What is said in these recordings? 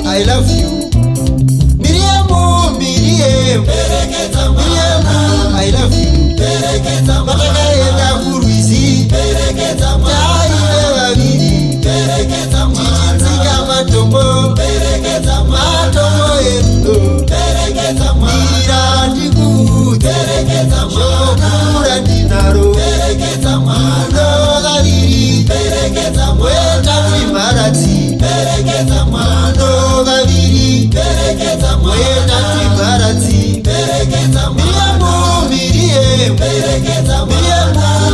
I love you. Miriam, I love you. Bakakaenda kuruizi, taile wabiri, chichitika matombo endo, mira ndikuti, shokura ndinaro, muno gaviri, wenda timarati, muno gaviri, wenda timarati, Miriam,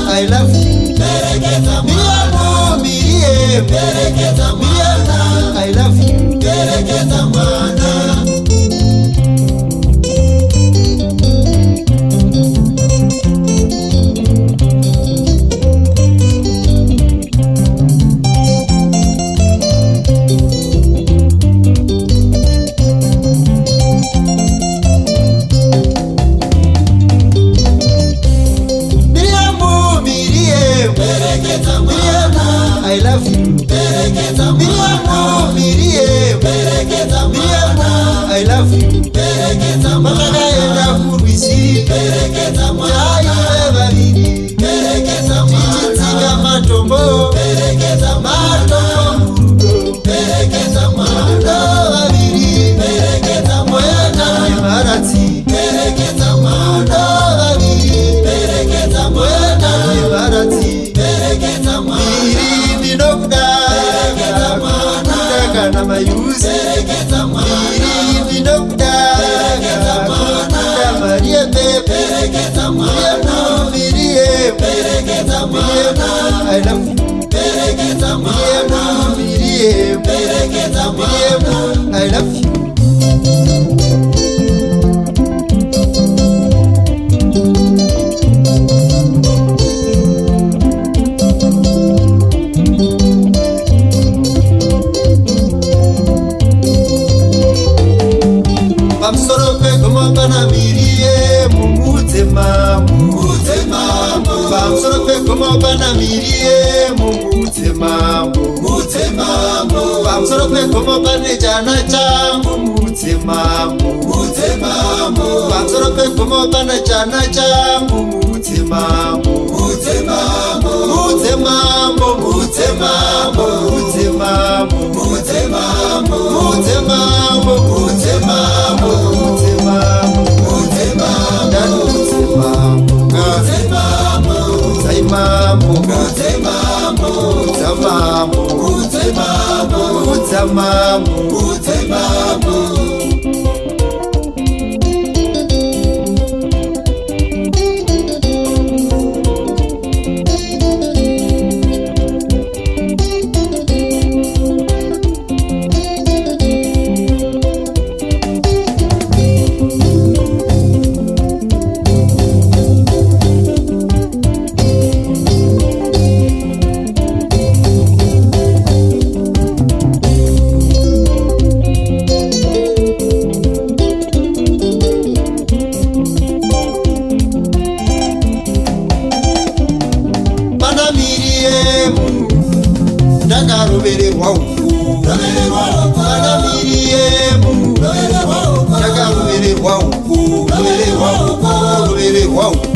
I love you. Miriam, I love you. I love you. Miriam, I love you. Bakakaenda kuruizi, taile wabiri, chichitika matombo muno gaviri, wenda timarati, muno gaviri, wenda timarati, miri ndinokudaka na mayuzi, miri ndinokudaka kukunda Maria bebe, Miriam, I love you. Miriam, I love you. Bamsorope como pana mirie mumute mamu, bamsorope como pana mirie mumute mamu, bamsorope como pane jana changu mumute mamu, bamsorope como pana jana changu mumute mamu, mute mambo, mute mambo, mute mambo, mute mambo, mute mambo, mute mambo, mute mambo, mute mambo, mute mambo, mute mambo, mute mambo, mute mambo, mute mambo, mute mambo, mute mambo. Ndakarovererwa uku, kana Miriam, ndakarovererwa uku, rovererwa uku.